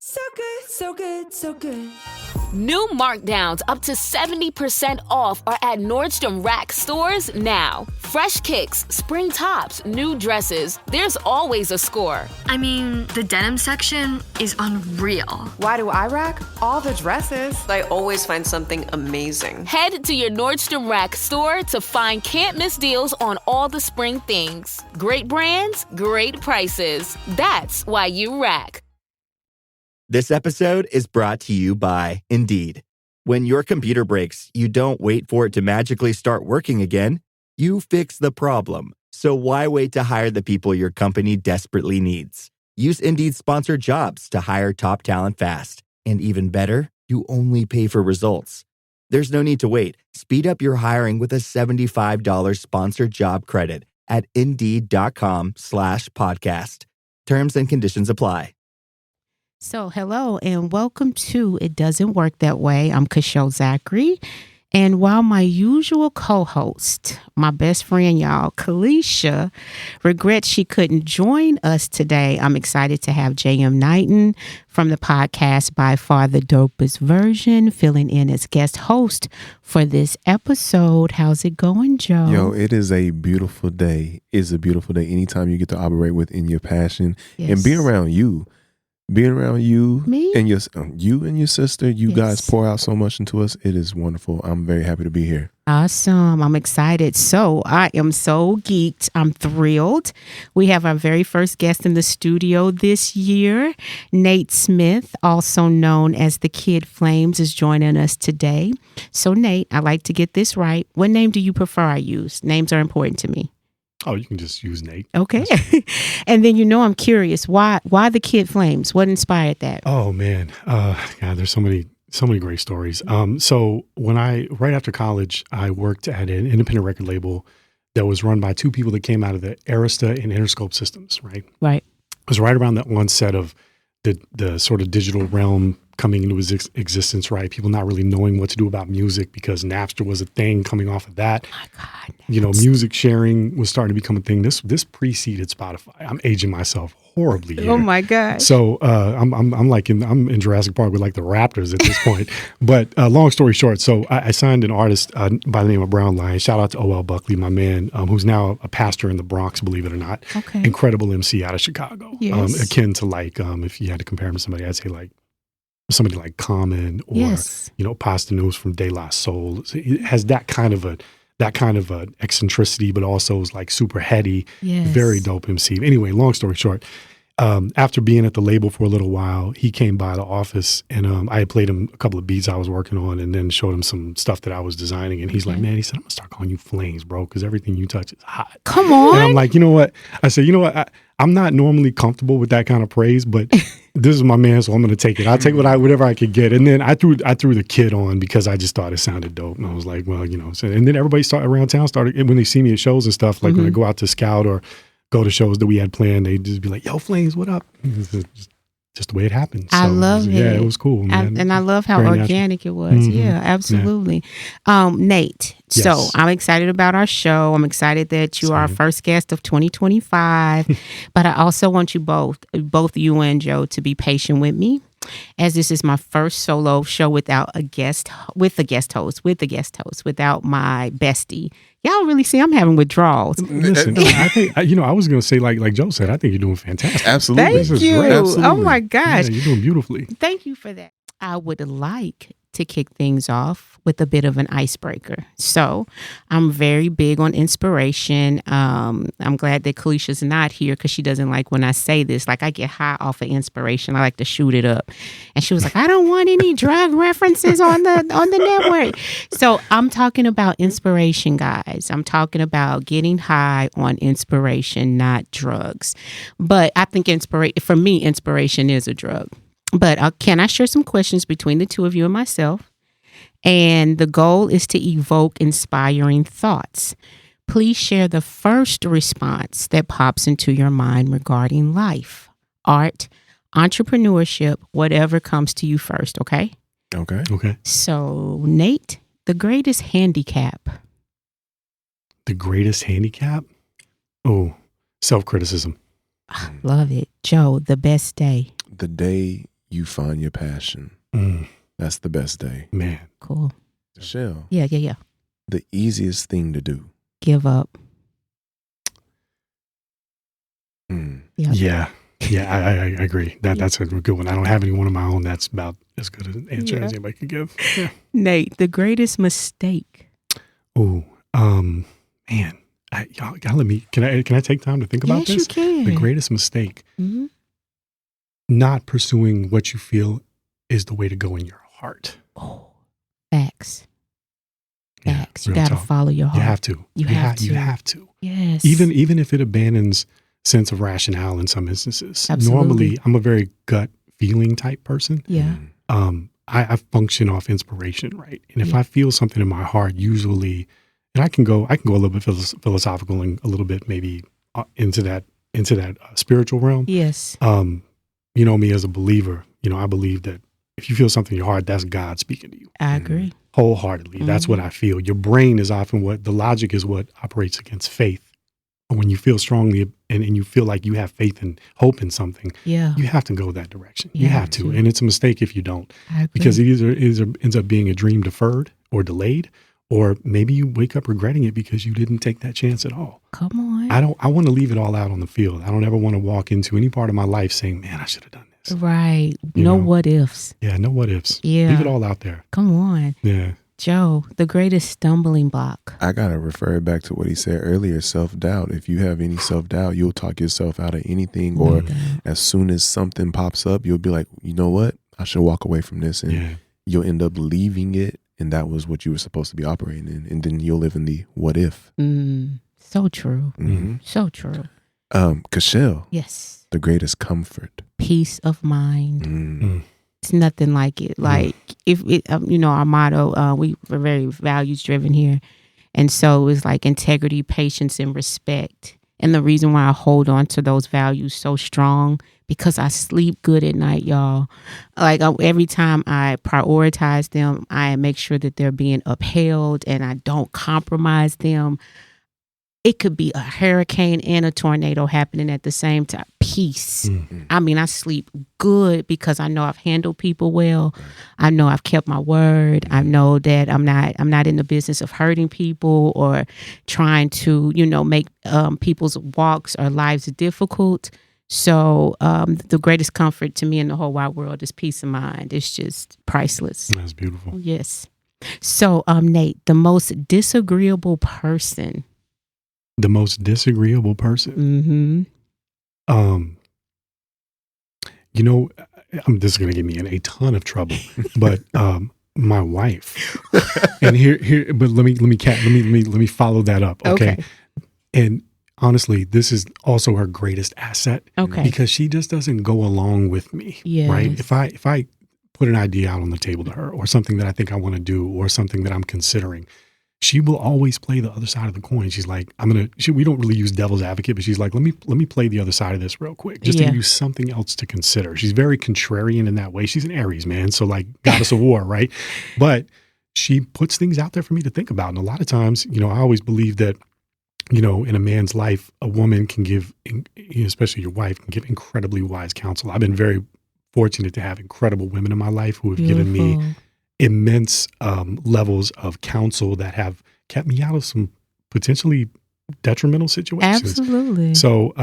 So good, so good, so good. New markdowns up to 70% off are at Nordstrom Rack stores now. Fresh kicks, spring tops, new dresses. There's always a score. I mean, the denim section is unreal. Why do I rack? All the dresses. I always find something amazing. Head to your Nordstrom Rack store to find can't-miss deals on all the spring things. Great brands, great prices. That's why you rack. This episode is brought to you by Indeed. When your computer breaks, you don't wait for it to magically start working again. You fix the problem. So why wait to hire the people your company desperately needs? Use Indeed's sponsored jobs to hire top talent fast. And even better, you only pay for results. There's no need to wait. Speed up your hiring with a $75 sponsored job credit at Indeed.com/podcast. Terms and conditions apply. So, hello and welcome to It Doesn't Work That Way. I'm Kachelle Zachery. And while my usual co-host, my best friend, y'all, Kalisha, regrets she couldn't join us today, I'm excited to have J.M. Knighten from the podcast by Far The Dopest version, filling in as guest host for this episode. How's it going, Joe? Yo, it is a beautiful day. It's a beautiful day anytime you get to operate within your passion and be around you. Being around you Me? and your sister, you guys pour out so much into us. It is wonderful. I'm very happy to be here. Awesome. I'm excited. So I am so geeked. I'm thrilled. We have our very first guest in the studio this year. Nate Smith, also known as the Kid Flames, is joining us today. So Nate, I like to get this right. What name do you prefer I use? Names are important to me. Oh, you can just use Nate. Okay. And then, I'm curious, why the Kid Flames? What inspired that? Oh man. God, there's so many great stories. So right after college, I worked at an independent record label that was run by two people that came out of the Arista and Interscope systems, right? Right. It was right around that onset of the sort of digital realm coming into existence, right? People not really knowing what to do about music because Napster was a thing coming off of that. Oh my God. Music sharing was starting to become a thing. This preceded Spotify. I'm aging myself horribly here. Oh my God. So I'm in Jurassic Park with like the Raptors at this point. But long story short, so I signed an artist by the name of Brown Lion. Shout out to O.L. Buckley, my man, who's now a pastor in the Bronx, believe it or not. Okay. Incredible MC out of Chicago. Yes. Akin to like, if you had to compare him to somebody, I'd say like somebody like Common or, Pasta News from De La Soul. So it has that kind of a eccentricity, but also is like super heady, very dope MC. Anyway, long story short, after being at the label for a little while, he came by the office and I had played him a couple of beats I was working on and then showed him some stuff that I was designing. And he's like, man, he said, I'm gonna start calling you Flames, bro, because everything you touch is hot. Come on. And I'm like, you know what? I said, I'm not normally comfortable with that kind of praise, but this is my man, so I'm going to take it. I'll take whatever I could get. And then I threw the Kid on because I just thought it sounded dope. And I was like, well, so, and then everybody around town started, when they see me at shows and stuff, like when I go out to scout or go to shows that we had planned, they'd just be like, yo, Flames, what up? Just the way it happened. I love it. Yeah, it was cool, man. And I love how organic it was. Mm-hmm. Yeah, absolutely. Yeah. Nate, so I'm excited about our show. I'm excited that you are our first guest of 2025. But I also want you both you and Joe, to be patient with me, as this is my first solo show without a guest host, without my bestie. Y'all really see I'm having withdrawals. Listen, I think, I was going to say, like Joe said, I think you're doing fantastic. Absolutely. Thank you. Oh my gosh. Yeah, you're doing beautifully. Thank you for that. I would like to kick things off with a bit of an icebreaker. So I'm very big on inspiration. I'm glad that Kalisha's not here because she doesn't like when I say this. Like, I get high off of inspiration. I like to shoot it up. And she was like, I don't want any drug references on the network. So I'm talking about inspiration, guys. I'm talking about getting high on inspiration, not drugs. But I think for me, inspiration is a drug. But can I share some questions between the two of you and myself? And the goal is to evoke inspiring thoughts. Please share the first response that pops into your mind regarding life, art, entrepreneurship, whatever comes to you first, okay? Okay. So, Nate, the greatest handicap. The greatest handicap? Oh, self-criticism. Love it. Joe, the best day. The day you find your passion. That's the best day. Man. Cool. Kachelle. Yeah. The easiest thing to do. Give up. Yeah. I agree. That's a good one. I don't have anyone of my own that's about as good an answer as anybody could give. Yeah. Nate, the greatest mistake. Oh, man. Y'all let me. Can I take time to think about this? Yes, you can. The greatest mistake. Not pursuing what you feel is the way to go in your heart. Oh, facts. Yeah, you got to follow your heart. You have to. You have to. Yes. Even if it abandons sense of rationale in some instances. Absolutely. Normally, I'm a very gut feeling type person. Yeah. I function off inspiration, right? And if I feel something in my heart, usually, and I can go a little bit philosophical and a little bit maybe into that spiritual realm. Yes. You know me as a believer. I believe that if you feel something in your heart, that's God speaking to you. I agree. Wholeheartedly. That's what I feel. Your brain is often the logic is what operates against faith. But when you feel strongly and you feel like you have faith and hope in something, you have to go that direction. You have to. And it's a mistake if you don't. I agree. Because it either ends up being a dream deferred or delayed, or maybe you wake up regretting it because you didn't take that chance at all. Come on. I want to leave it all out on the field. I don't ever want to walk into any part of my life saying, man, I should have done this. Right. You No know? what ifs. Yeah, no what ifs. Yeah. Leave it all out there. Come on. Yeah. Joe, the greatest stumbling block. I got to refer back to what he said earlier, self-doubt. If you have any self-doubt, you'll talk yourself out of anything. Or as soon as something pops up, you'll be like, you know what? I should walk away from this. And you'll end up leaving it. And that was what you were supposed to be operating in. And then you'll live in the what if. So true. So true. Kachelle. Yes. The greatest comfort. Peace of mind. It's nothing like it. Like if it, our motto, we're very values driven here. And so it's like integrity, patience, and respect. And the reason why I hold on to those values so strong, because I sleep good at night, y'all. Like every time I prioritize them, I make sure that they're being upheld and I don't compromise them. It could be a hurricane and a tornado happening at the same time. Peace. I mean, I sleep good because I know I've handled people well. I know I've kept my word. I know that I'm not in the business of hurting people or trying to, make people's walks or lives difficult. So the greatest comfort to me in the whole wide world is peace of mind. It's just priceless. That's beautiful. Yes. So Nate, the most disagreeable person. The most disagreeable person. This is going to get me in a ton of trouble, but my wife. And but let me follow that up. Okay. And honestly, this is also her greatest asset. Okay. Because she just doesn't go along with me. Yes. Right. If I put an idea out on the table to her or something that I think I want to do or something that I'm considering, she will always play the other side of the coin. She's like, we don't really use devil's advocate, but she's like, let me play the other side of this real quick, just to give you something else to consider. She's very contrarian in that way. She's an Aries, man. So like goddess of war, right? But she puts things out there for me to think about. And a lot of times, I always believe that, in a man's life, a woman can give, especially your wife, can give incredibly wise counsel. I've been very fortunate to have incredible women in my life who have given me immense levels of counsel that have kept me out of some potentially detrimental situations. Absolutely. So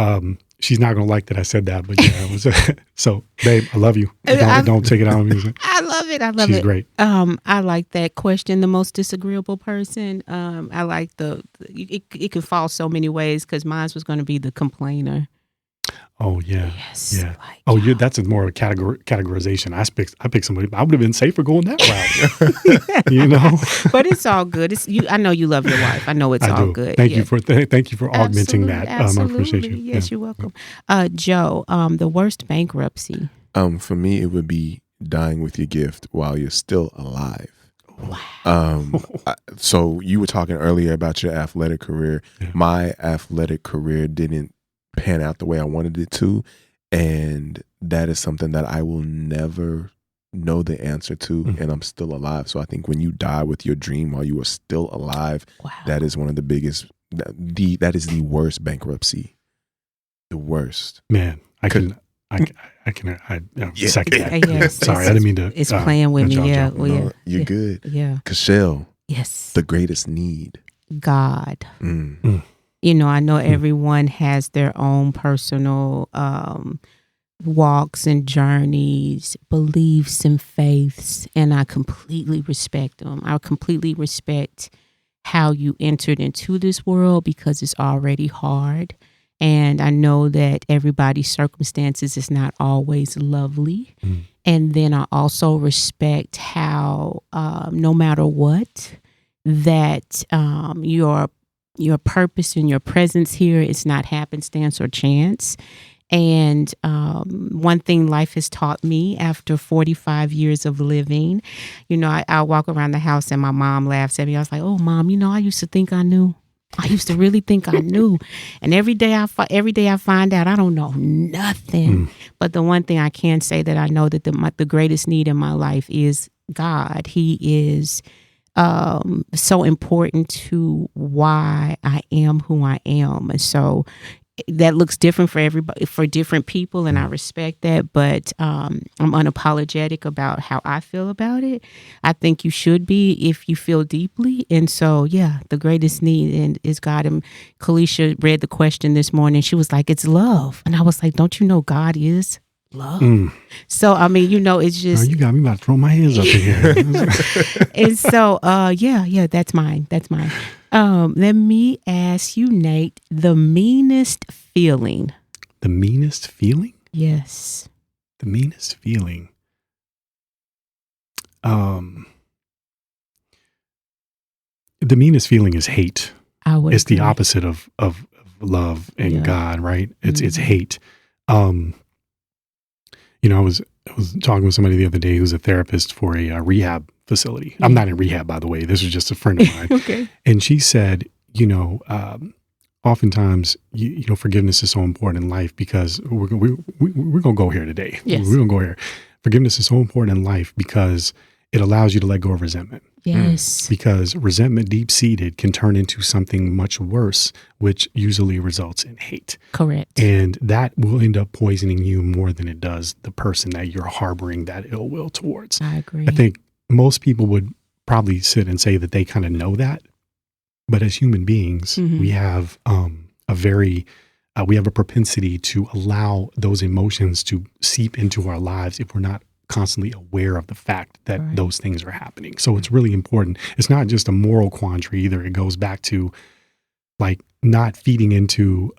she's not going to like that I said that, but yeah, it was so babe, I love you. Don't take it out on me. I love it. I love she's it. Great. I like that question. The most disagreeable person. I like it could fall so many ways because mine was going to be the complainer. Oh yeah, yes. Yeah. That's more of a categorization. I picked somebody. I would have been safer going that route. But it's all good. I know you love your wife. I know it's all good. Thank you for augmenting that. Absolutely. I appreciate you. Yes, you're welcome. Joe, the worst bankruptcy. For me, it would be dying with your gift while you're still alive. Wow. So you were talking earlier about your athletic career. Yeah. My athletic career didn't pan out the way I wanted it to, and that is something that I will never know the answer to, and I'm still alive. So I think when you die with your dream while you are still alive, that is one of the biggest, that is the worst bankruptcy. The worst. Man, I second that. Yes, Sorry, I didn't mean to. It's playing with me. Yeah, No, you're good. Yeah. Kachelle, Yes. the greatest need. God. Mm. You know, I know everyone has their own personal walks and journeys, beliefs and faiths, and I completely respect them. I completely respect how you entered into this world because it's already hard. And I know that everybody's circumstances is not always lovely. And then I also respect how no matter what, that your purpose and your presence here is not happenstance or chance. And one thing life has taught me after 45 years of living, you know, I walk around the house and my mom laughs at me. I was like, oh, Mom, you know, I used to think I knew. I used to really think I knew. And every day I find out I don't know nothing. But the one thing I can say that I know that the greatest need in my life is God. He is so important to why I am who I am. And so that looks different for everybody, for different people, and I respect that. But I'm unapologetic about how I feel about it. I think you should be if you feel deeply. And so, yeah, the greatest need is God. And Kalisha read the question this morning. She was like, "It's love," and I was like, "Don't you know God is love?" So I mean, you know, it's just you got me about to throw my hands up in here. And so, yeah, that's mine. Let me ask you, Nate, the meanest feeling. The meanest feeling? Yes. The meanest feeling. The meanest feeling is hate. It's the opposite of love and God, right? It's hate. You know, I was talking with somebody the other day who's a therapist for a rehab facility. I'm not in rehab, by the way. This was just a friend of mine. Okay. And she said, you know, oftentimes, you know, forgiveness is so important in life because we're going to go here today. Yes. We're going to go here. Forgiveness is so important in life because it allows you to let go of resentment. Yes. Because resentment deep-seated can turn into something much worse, which usually results in hate. Correct. And that will end up poisoning you more than it does the person that you're harboring that ill will towards. I agree. I think most people would probably sit and say that they kind of know that. But as human beings, we have we have a propensity to allow those emotions to seep into our lives if we're not constantly aware of the fact that those things are happening. So it's really important. It's not just a moral quandary either. It goes back to like not feeding into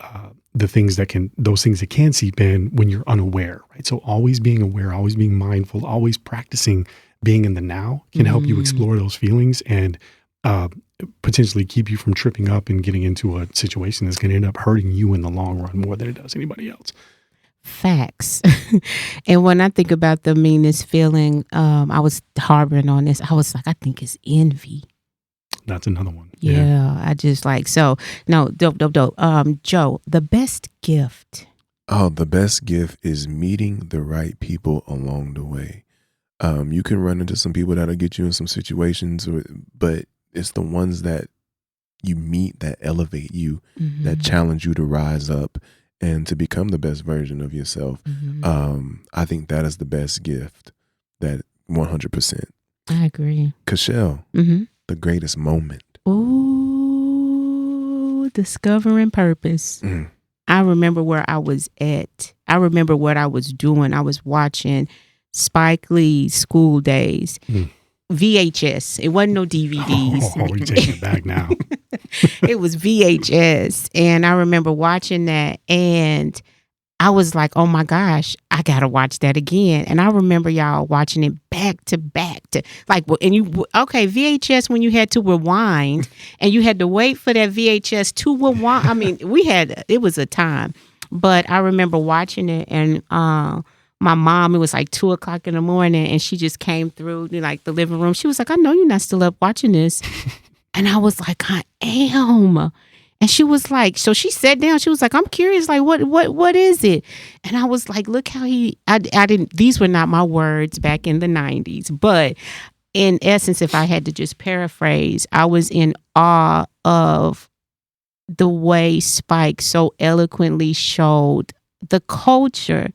those things that can seep in when you're unaware, right? So always being aware, always being mindful, always practicing being in the now can help you explore those feelings and potentially keep you from tripping up and getting into a situation that's going to end up hurting you in the long run more than it does anybody else. Facts. And when I think about the meanest feeling, I was harboring on this. I was like, I think it's envy. That's another one. Yeah. I just like, so no, dope. Joe, the best gift. Oh, the best gift is meeting the right people along the way. You can run into some people that'll get you in some situations, but it's the ones that you meet that elevate you, that challenge you to rise up and to become the best version of yourself. I think that is the best gift. That 100%. I agree. Kachelle, the greatest moment. Ooh, discovering purpose. I remember where I was at. I remember what I was doing. I was watching Spike Lee's School Days. VHS. It wasn't no DVDs. Oh, you're taking it back now. It was VHS. And I remember watching that and I was like, oh my gosh, I got to watch that again. And I remember y'all watching it back to back to like, VHS when you had to rewind and you had to wait for that VHS to rewind. I mean, it was a time, but I remember watching it and, my mom, it was like 2:00 in the morning and she just came through like the living room. She was like, I know you're not still up watching this. And I was like, I am. And she was like, so she sat down. She was like, I'm curious, like, what is it? And I was like, look how these were not my words back in the 90s. But in essence, if I had to just paraphrase, I was in awe of the way Spike so eloquently showed the culture,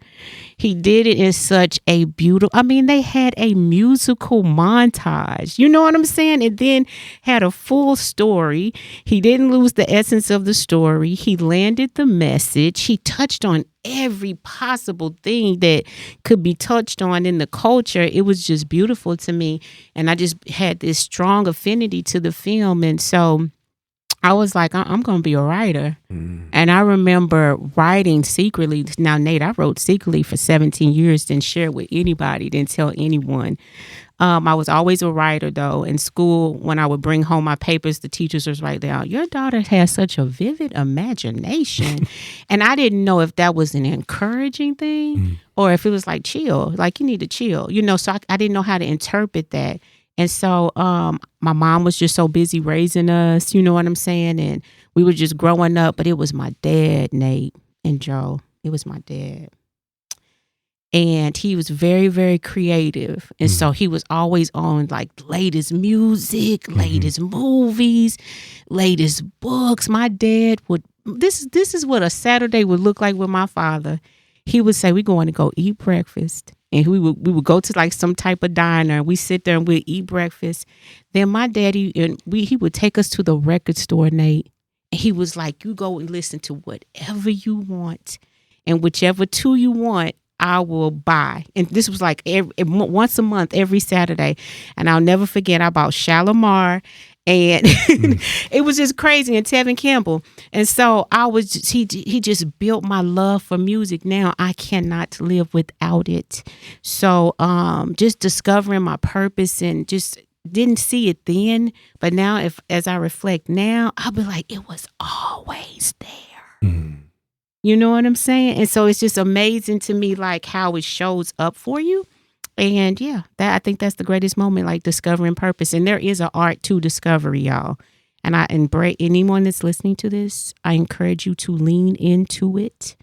he did it in such a beautiful, I mean, they had a musical montage, you know what I'm saying? And then had a full story. He didn't lose the essence of the story. He landed the message. He touched on every possible thing that could be touched on in the culture. It was just beautiful to me. And I just had this strong affinity to the film. And so I was like, I'm going to be a writer. And I remember writing secretly. Now, Nate, I wrote secretly for 17 years, didn't share it with anybody, didn't tell anyone. I was always a writer, though. In school, when I would bring home my papers, the teachers was right there. Your daughter has such a vivid imagination. And I didn't know if that was an encouraging thing or if it was like, chill, like you need to chill, you know, so I didn't know how to interpret that. And so my mom was just so busy raising us, you know what I'm saying? And we were just growing up, but it was my dad, Nate and Joe. It was my dad. And he was very, very creative. And so he was always on like latest music, latest movies, latest books. My dad would, this is what a Saturday would look like with my father. He would say, we're going to go eat breakfast. And we would go to like some type of diner and we sit there and we'd eat breakfast. Then my daddy, he would take us to the record store, Nate. And he was like, you go and listen to whatever you want. And whichever two you want, I will buy. And this was like once a month, every Saturday. And I'll never forget, I bought Shalimar. And it was just crazy. And Tevin Campbell. And so he just built my love for music. Now I cannot live without it. So just discovering my purpose and just didn't see it then. But now as I reflect now, I'll be like, it was always there. You know what I'm saying? And so it's just amazing to me, like how it shows up for you. And yeah, I think that's the greatest moment, like discovering purpose. And there is an art to discovery, y'all. And I embrace anyone that's listening to this. I encourage you to lean into it.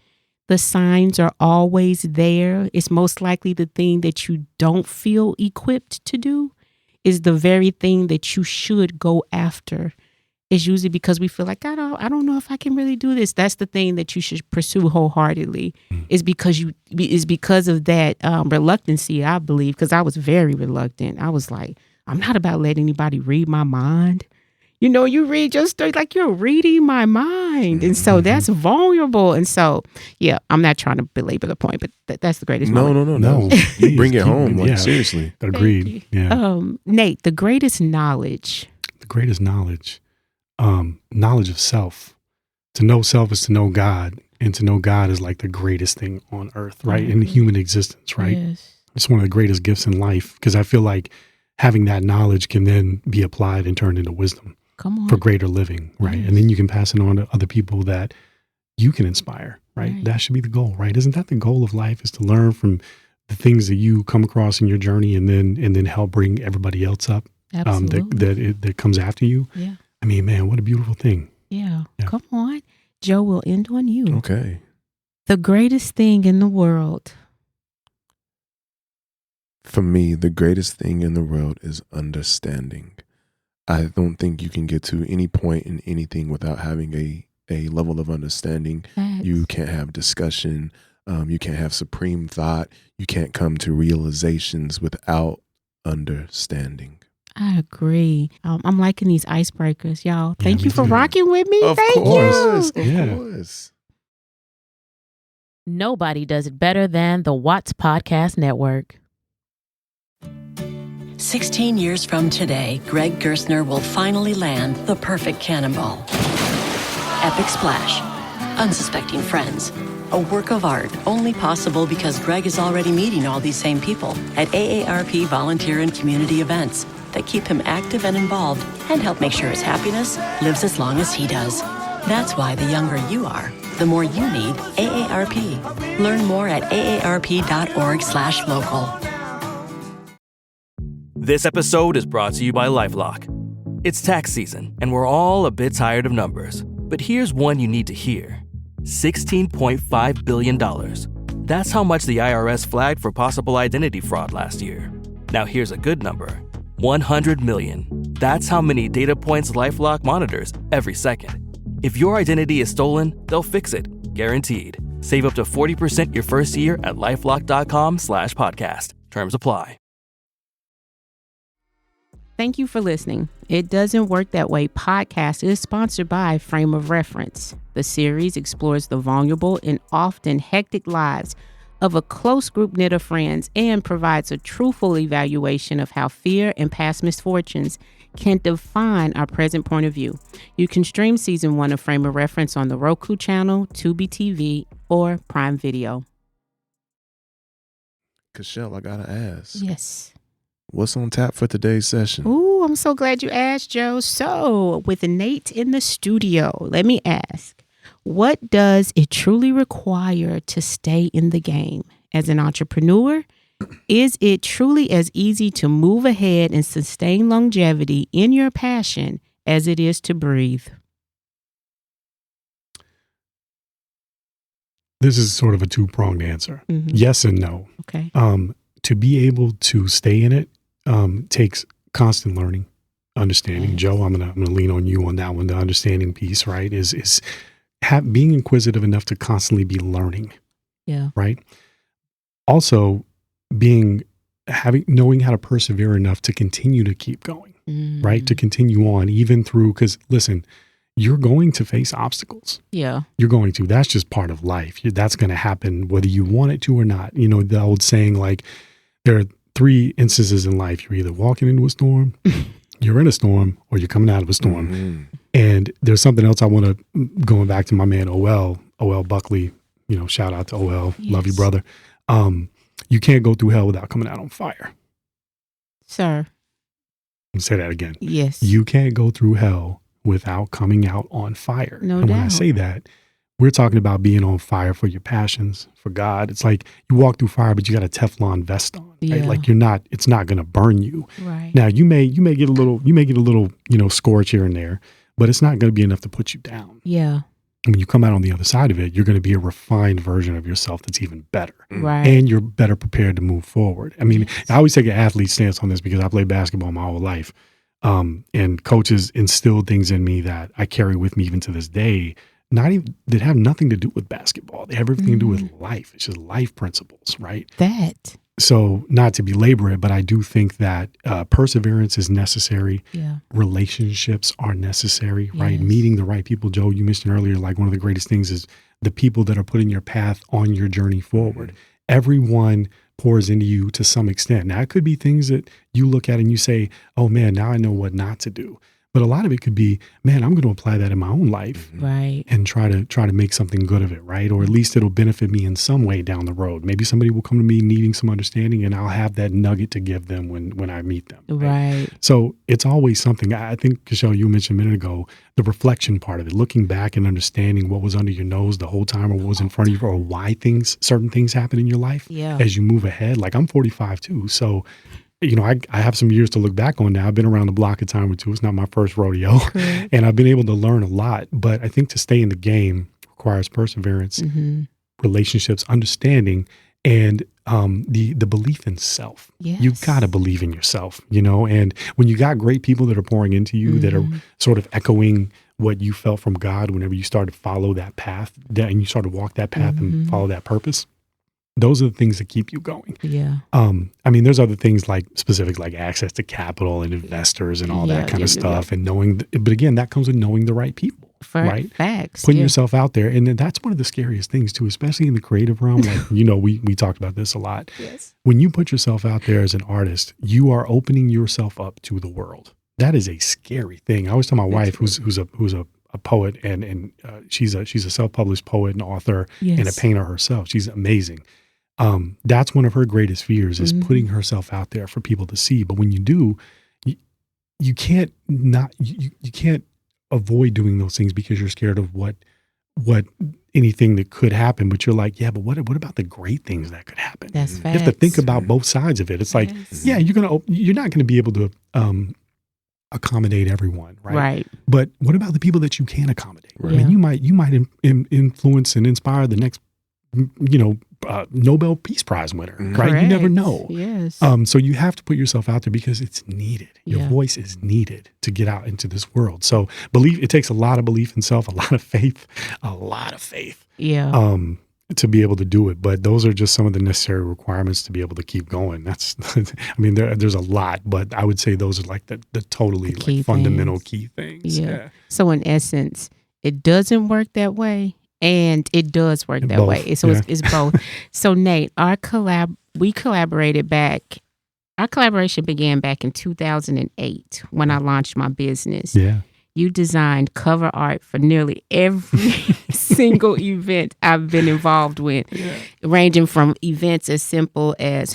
The signs are always there. It's most likely the thing that you don't feel equipped to do is the very thing that you should go after. It's usually because we feel like, I don't know if I can really do this. That's the thing that you should pursue wholeheartedly. It's because of that reluctancy, I believe, because I was very reluctant. I was like, I'm not about letting anybody read my mind. You know, you read your story like you're reading my mind. And so that's vulnerable. And so, yeah, I'm not trying to belabor the point, but that's the greatest moment. No. You bring it home. Like, seriously. Agreed. Yeah. Nate, the greatest knowledge. The greatest knowledge. Knowledge of self. To know self is to know God, and to know God is like the greatest thing on earth, right? In human existence, right? Yes. It's one of the greatest gifts in life because I feel like having that knowledge can then be applied and turned into wisdom for greater living, right? Yes. And then you can pass it on to other people that you can inspire, right? That should be the goal, right? Isn't that the goal of life, is to learn from the things that you come across in your journey and then help bring everybody else up that comes after you? Yeah. I mean, man, what a beautiful thing. Yeah. Come on. Joe, will end on you. Okay. The greatest thing in the world. For me, the greatest thing in the world is understanding. I don't think you can get to any point in anything without having a level of understanding. Facts. You can't have discussion. You can't have supreme thought. You can't come to realizations without understanding. I agree. I'm liking these icebreakers, y'all. Thank you for rocking with me. Of course. Nobody does it better than the Watts Podcast Network. 16 years from today, Greg Gerstner will finally land the perfect cannonball. Epic splash. Unsuspecting friends. A work of art only possible because Greg is already meeting all these same people at AARP volunteer and community events that keep him active and involved and help make sure his happiness lives as long as he does. That's why the younger you are, the more you need AARP. Learn more at aarp.org/local. This episode is brought to you by LifeLock. It's tax season, and we're all a bit tired of numbers. But here's one you need to hear. $16.5 billion. That's how much the IRS flagged for possible identity fraud last year. Now here's a good number. 100 million. That's how many data points LifeLock monitors every second. If your identity is stolen, they'll fix it, guaranteed. Save up to 40% your first year at LifeLock.com/podcast. Terms apply. Thank you for listening. It Doesn't Work That Way podcast is sponsored by Frame of Reference. The series explores the vulnerable and often hectic lives of a close group knit of friends and provides a truthful evaluation of how fear and past misfortunes can define our present point of view. You can stream season 1 of Frame of Reference on the Roku channel, Tubi TV, or Prime Video. Kachelle, I gotta ask. Yes. What's on tap for today's session? Ooh, I'm so glad you asked, Joe. So, with Nate in the studio, let me ask, what does it truly require to stay in the game? As an entrepreneur, is it truly as easy to move ahead and sustain longevity in your passion as it is to breathe? This is sort of a two-pronged answer. Mm-hmm. Yes and no. Okay. To be able to stay in it takes constant learning, understanding. Yes. Joe, I'm gonna lean on you on that one. The understanding piece, right, is being inquisitive enough to constantly be learning. Yeah. Right. Also, knowing how to persevere enough to continue to keep going. Right, to continue on even through. Because listen, you're going to face obstacles. Yeah. You're going to. That's just part of life. That's going to happen whether you want it to or not. You know, the old saying, like, there are 3 instances in life. You're either walking into a storm, you're in a storm, or you're coming out of a storm. Mm-hmm. And there's something else I want to, going back to my man, O.L. Buckley, shout out to O.L. Yes. Love you, brother. You can't go through hell without coming out on fire. Sir. Let me say that again. Yes. You can't go through hell without coming out on fire. No and when I doubt. say that, we're talking about being on fire for your passions, for God. It's like you walk through fire, but you got a Teflon vest on. Right? Yeah. Like it's not going to burn you. Right. Now you may get a little, scorch here and there, but it's not going to be enough to put you down. Yeah. And when you come out on the other side of it, you're going to be a refined version of yourself that's even better. Right. And you're better prepared to move forward. I mean, I always take an athlete stance on this because I played basketball my whole life. And coaches instilled things in me that I carry with me even to this day, that have nothing to do with basketball. They have everything to do with life. It's just life principles, right? So not to belabor it, but I do think that perseverance is necessary. Yeah. Relationships are necessary, right? Yes. Meeting the right people. Joe, you mentioned earlier, like one of the greatest things is the people that are putting your path on your journey forward. Everyone pours into you to some extent. Now, it could be things that you look at and you say, oh man, now I know what not to do. But a lot of it could be, man, I'm going to apply that in my own life, right? And try to make something good of it, right? Or at least it'll benefit me in some way down the road. Maybe somebody will come to me needing some understanding, and I'll have that nugget to give them when I meet them. Right. So it's always something. I think, Kachelle, you mentioned a minute ago, the reflection part of it, looking back and understanding what was under your nose the whole time, or what was in front of you, or why certain things happen in your life as you move ahead. Like, I'm 45 too, so. I have some years to look back on now. I've been around the block a time or two. It's not my first rodeo. Correct. And I've been able to learn a lot. But I think to stay in the game requires perseverance, relationships, understanding, and the belief in self. Yes. You got to believe in yourself, and when you got great people that are pouring into you, that are sort of echoing what you felt from God whenever you started to follow that path, and you started to walk that path and follow that purpose. Those are the things that keep you going. Yeah. I mean, there's other things like specific, like access to capital and investors and all that kind of stuff. And knowing, but again, that comes with knowing the right people, right? Facts. Putting yourself out there. And that's one of the scariest things too, especially in the creative realm. Like, we talked about this a lot. Yes. When you put yourself out there as an artist, you are opening yourself up to the world. That is a scary thing. I always tell my wife, who's a poet, and she's a self-published poet and author and a painter herself. She's amazing. That's one of her greatest fears, is putting herself out there for people to see. But when you do, you can't avoid doing those things because you're scared of what anything that could happen. But you're like, yeah, but what about the great things that could happen? That's You have to think about both sides of it. It's like, yeah, you're not going to be able to accommodate everyone, right? Right. But what about the people that you can accommodate? Right. I mean, you might influence and inspire the next, Nobel Peace Prize winner, right? You never know. Yes. So you have to put yourself out there because it's needed. Your voice is needed to get out into this world. So it takes a lot of belief in self, a lot of faith. Yeah. to be able to do it. But those are just some of the necessary requirements to be able to keep going. That's, I mean, there's a lot, but I would say those are like the totally like fundamental key things. Yeah. So in essence, it doesn't work that way, and it does work that way. So it's both. So Nate, we collaborated back. Our collaboration began back in 2008 when I launched my business. Yeah. You designed cover art for nearly every single event I've been involved with, ranging from events as simple as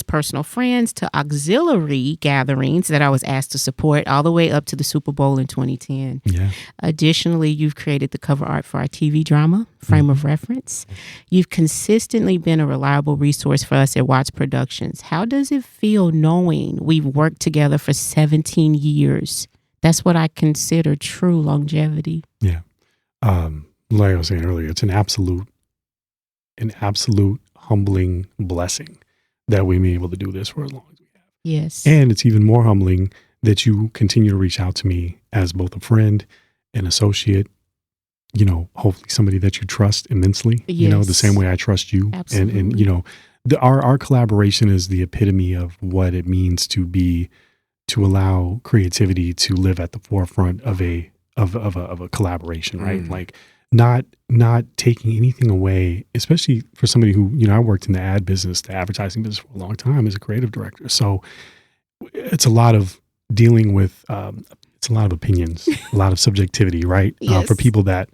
personal friends, to auxiliary gatherings that I was asked to support, all the way up to the Super Bowl in 2010. Yeah. Additionally, you've created the cover art for our TV drama, Frame of Reference. You've consistently been a reliable resource for us at Watts Productions. How does it feel knowing we've worked together for 17 years? That's what I consider true longevity. Yeah. Like I was saying earlier, it's an absolute humbling blessing that we be able to do this for as long as we have. Yes. And it's even more humbling that you continue to reach out to me as both a friend, an associate, hopefully somebody that you trust immensely, the same way I trust you. Absolutely. And our collaboration is the epitome of what it means to allow creativity to live at the forefront of a collaboration, right? Like not taking anything away, especially for somebody who, I worked in the ad business, the advertising business for a long time as a creative director. So it's a lot of dealing with, it's a lot of opinions, a lot of subjectivity, right? Yes. For people that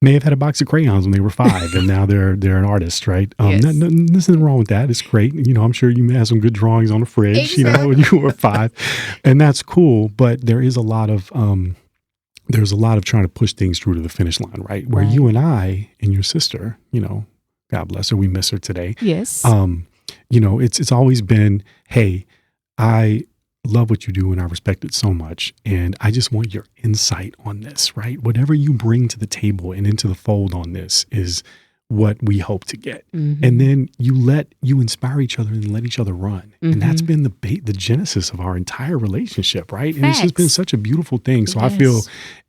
may have had a box of crayons when they were 5 and now they're an artist, right? Yes. There's nothing wrong with that. It's great. I'm sure you may have some good drawings on the fridge, when you were 5, and that's cool. But there is a lot of trying to push things through to the finish line, right? Where you and I and your sister, God bless her, we miss her today. Yes. It's always been, hey, I love what you do and I respect it so much, and I just want your insight on this, right? Whatever you bring to the table and into the fold on this is what we hope to get. And then you inspire each other and let each other run. And that's been the genesis of our entire relationship, right? And it's just been such a beautiful thing. So I feel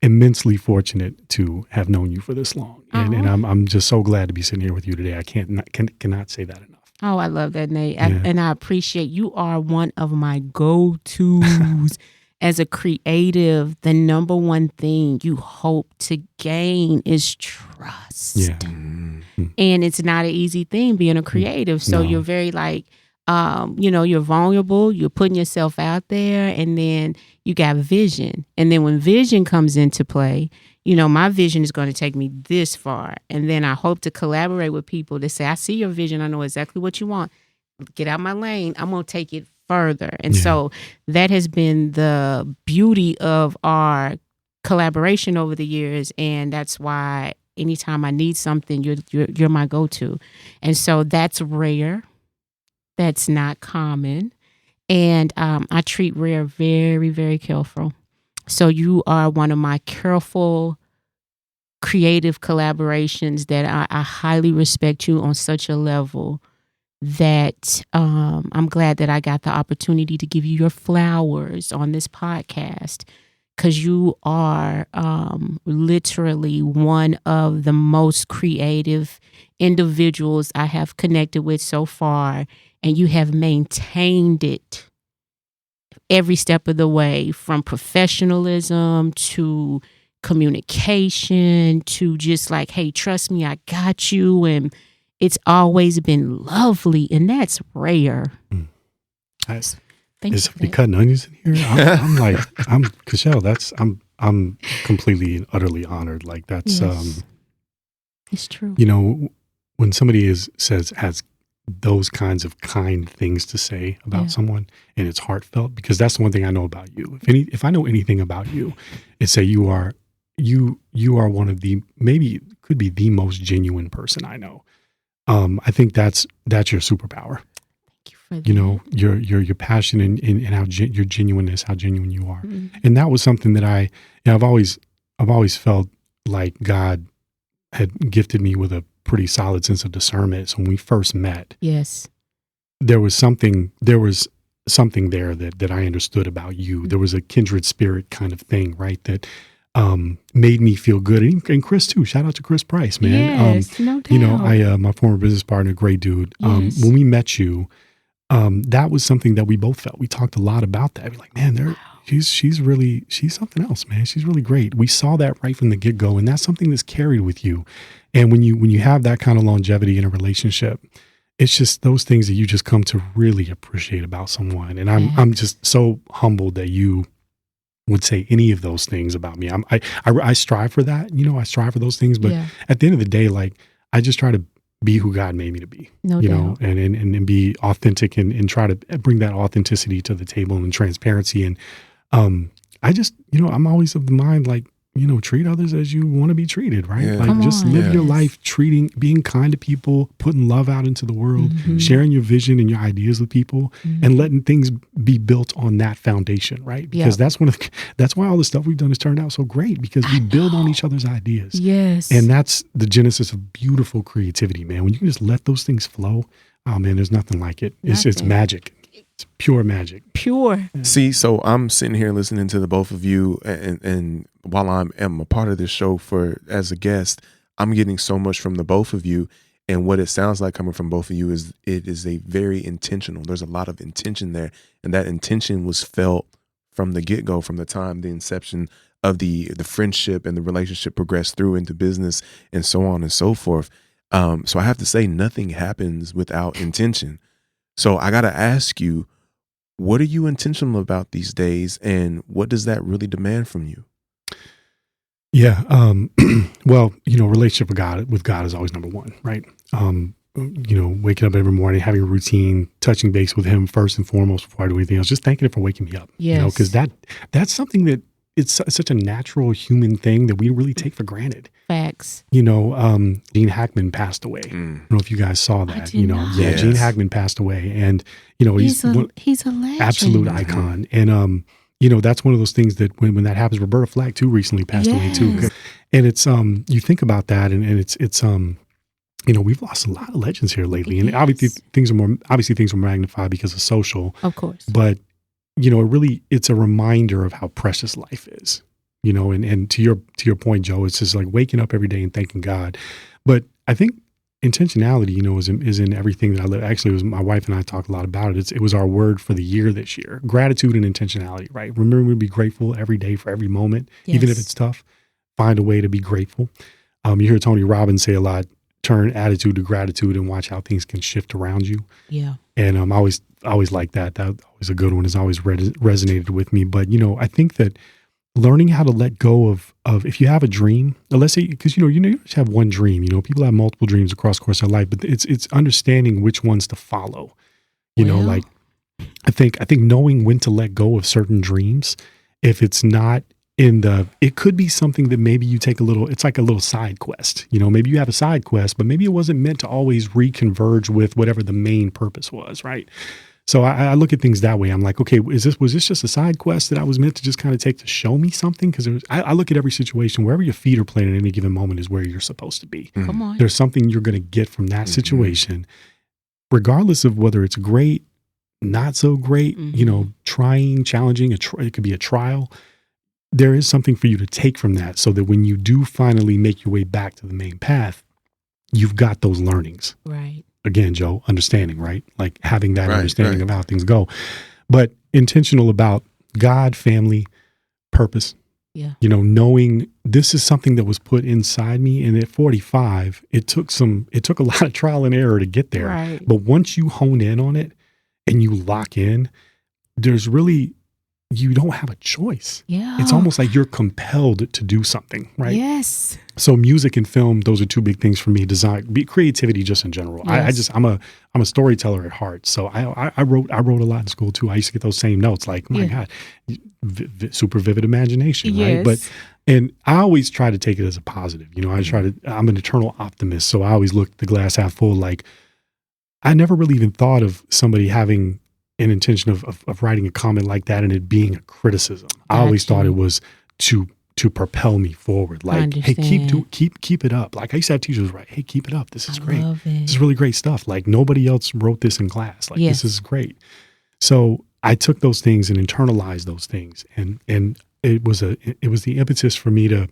immensely fortunate to have known you for this long. And I'm just so glad to be sitting here with you today. I cannot say that enough. Oh, I love that, Nate. And I appreciate you are one of my go-tos as a creative. The number one thing you hope to gain is trust. Yeah. And it's not an easy thing being a creative. So you're very you're vulnerable, you're putting yourself out there, and then you got vision. And then when vision comes into play, my vision is going to take me this far. And then I hope to collaborate with people to say, I see your vision. I know exactly what you want. Get out my lane. I'm going to take it further. And so that has been the beauty of our collaboration over the years. And that's why anytime I need something, you're my go-to. And so that's rare. That's not common. And I treat rare very, very careful. So you are one of my careful, creative collaborations that I highly respect you on such a level that I'm glad that I got the opportunity to give you your flowers on this podcast, because you are literally one of the most creative individuals I have connected with so far, and you have maintained it every step of the way, from professionalism to communication to just like, hey, trust me, I got you. And it's always been lovely, and that's rare. Is Thank cutting onions in here? I'm Kachelle. I'm completely and utterly honored. Like that's it's true. When somebody has those kinds of kind things to say about someone, and it's heartfelt, because that's the one thing I know about you. If I know anything about you, it's that you are one of the, maybe could be the most genuine person I know. I think that's your superpower. Thank you for that. Your passion and how your genuineness, how genuine you are. And that was something that I've always felt like God had gifted me with a pretty solid sense of discernment. So when we first met, there was something there that I understood about you. There was a kindred spirit kind of thing, right? That made me feel good. And Chris too. Shout out to Chris Price, man. Yes, no doubt. You know, my former business partner, great dude. Yes. When we met you, that was something that we both felt. We talked a lot about that. We're like, man, she's something else, man. She's really great. We saw that right from the get-go, and that's something that's carried with you. And when you have that kind of longevity in a relationship, it's just those things that you just come to really appreciate about someone. And I'm just so humbled that you would say any of those things about me. I strive for that, you know, I strive for those things, but at the end of the day, like, I just try to be who God made me to be, you know, and be authentic and try to bring that authenticity to the table and transparency. And, I just, you know, I'm always of the mind, like, you know, treat others as you want to be treated, right? Like, just live your life being kind to people, putting love out into the world, sharing your vision and your ideas with people, and letting things be built on that foundation, right? Because that's why all the stuff we've done has turned out so great, because we build on each other's ideas. Yes. And that's the genesis of beautiful creativity, man. When you can just let those things flow, oh man, there's nothing like it. It's magic. It's pure magic. Pure. See, so I'm sitting here listening to the both of you, and while am a part of this show as a guest, I'm getting so much from the both of you. And what it sounds like coming from both of you is it is a very intentional. There's a lot of intention there, and that intention was felt from the get-go, from the time the inception of the friendship and the relationship progressed through into business and so on and so forth. So I have to say, nothing happens without intention. So I got to ask you, what are you intentional about these days, and what does that really demand from you? Yeah. Well, you know, relationship with God is always number one, right? You know, waking up every morning, having a routine, touching base with him first and foremost before I do anything else, just thanking him for waking me up. Yes. You know, because that's something that it's such a natural human thing that we really take for granted. Facts. You know, Gene Hackman passed away. I don't know if you guys saw that. You know, Yes. Gene Hackman passed away, and you know He's a legend. absolute icon. And you know, that's one of those things that when that happens, Roberta Flack too recently passed away too. And it's you think about that, and it's you know, we've lost a lot of legends here lately, and obviously things are magnified because of social, of course. But you know, it's a reminder of how precious life is. You know, and to your point, Joe, it's just like waking up every day and thanking God. But I think intentionality, you know, is in everything that I live. Actually, it was my wife and I talked a lot about it. It was our word for the year this year: gratitude and intentionality. Right? Remember to be grateful every day for every moment, even if it's tough. Find a way to be grateful. You hear Tony Robbins say a lot: turn attitude to gratitude and watch how things can shift around you. Yeah. And I always like that. That was a good one. Has always resonated with me. But you know, I think that learning how to let go of if you have a dream, let's say, because you just have one dream. You know, people have multiple dreams across the course of their life, but it's understanding which ones to follow. You know, like I think knowing when to let go of certain dreams, if it's not it could be something that maybe you take it's like a little side quest. You know, maybe you have a side quest, but maybe it wasn't meant to always reconverge with whatever the main purpose was, right? So I look at things that way. I'm like, okay, was this just a side quest that I was meant to just kind of take to show me something? Because I look at every situation, wherever your feet are planted at any given moment is where you're supposed to be. Come on. There's something you're going to get from that situation, regardless of whether it's great, not so great, you know, trying, challenging, it could be a trial. There is something for you to take from that, so that when you do finally make your way back to the main path, you've got those learnings. Right. Again, Joe, understanding, right? Like having that understanding of how things go, but intentional about God, family, purpose. Yeah. You know, knowing this is something that was put inside me. And at 45, it took a lot of trial and error to get there. Right. But once you hone in on it and you lock in, you don't have a choice. Yeah. It's almost like you're compelled to do something, right? Yes. So music and film, those are two big things for me. Creativity just in general. Yes. I'm a storyteller at heart. So I wrote a lot in school too. I used to get those same notes like, my God, super vivid imagination, right? But and I always try to take it as a positive. You know, I'm an eternal optimist. So I always look at the glass half full. Like, I never really even thought of somebody having an intention of writing a comment like that and it being a criticism. I always thought it was to propel me forward. Like, hey, keep it up. Like, I used to have teachers write, hey, keep it up. This is great. This is really great stuff. Like, nobody else wrote this in class. Like, this is great. So I took those things and internalized those things. And it was the impetus for me to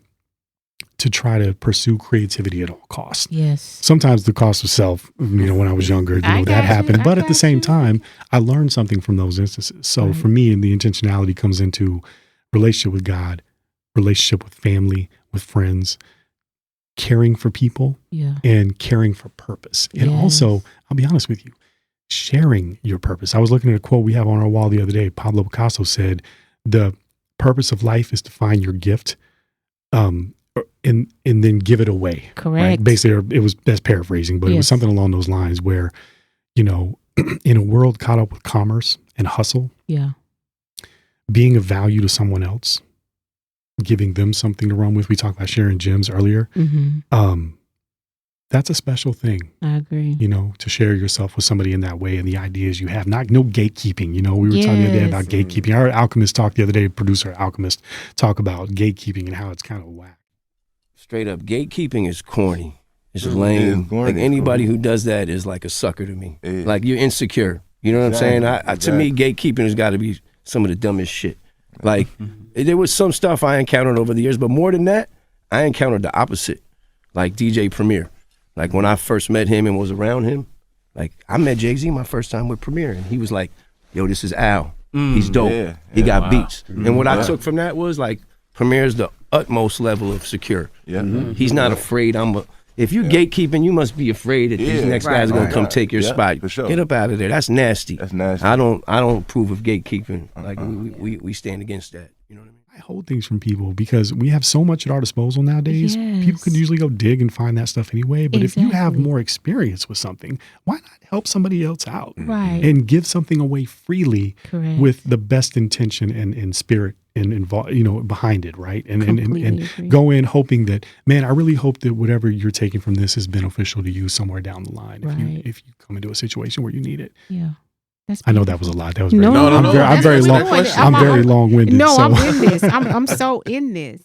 try to pursue creativity at all costs. Yes. Sometimes the cost of self, when I was younger, that happened. But at the same time, I learned something from those instances. So for me, the intentionality comes into relationship with God, relationship with family, with friends, caring for people, and caring for purpose. And also, I'll be honest with you, sharing your purpose. I was looking at a quote we have on our wall the other day. Pablo Picasso said, the purpose of life is to find your gift, and then give it away. Correct. Right? Basically, that's paraphrasing, but it was something along those lines where, in a world caught up with commerce and hustle, being of value to someone else, giving them something to run with. We talked about sharing gems earlier. That's a special thing. I agree. To share yourself with somebody in that way and the ideas you have. No gatekeeping. We were talking the other day about gatekeeping. Our Alchemist talked the other day, producer Alchemist, talk about gatekeeping and how it's kind of whack. Straight up, gatekeeping is corny. It's lame. Like anybody who does that is like a sucker to me. Like you're insecure. You know what I'm saying? To me, gatekeeping has got to be some of the dumbest shit. Like there was some stuff I encountered over the years, but more than that, I encountered the opposite. Like DJ Premier. Like when I first met him and was around him, like I met Jay-Z my first time with Premier, and he was like, "Yo, this is Al. He's dope. He got beats." And what I took from that was like, Premier's the utmost level of secure. He's not afraid. If you gatekeeping, you must be afraid that these next guys are gonna come take your spot. For sure. Get up out of there. That's nasty. I don't approve of gatekeeping. Like we stand against that. You know what I mean? I hold things from people because we have so much at our disposal nowadays. People could usually go dig and find that stuff anyway. But if you have more experience with something, why not help somebody else out? Right. And give something away freely with the best intention and spirit and behind it, right? And go in hoping that, man, I really hope that whatever you're taking from this is beneficial to you somewhere down the line. If you come into a situation where you need it. Yeah. I know that was a lot. That was very I'm very long-winded. No, so. I'm in this. I'm so in this.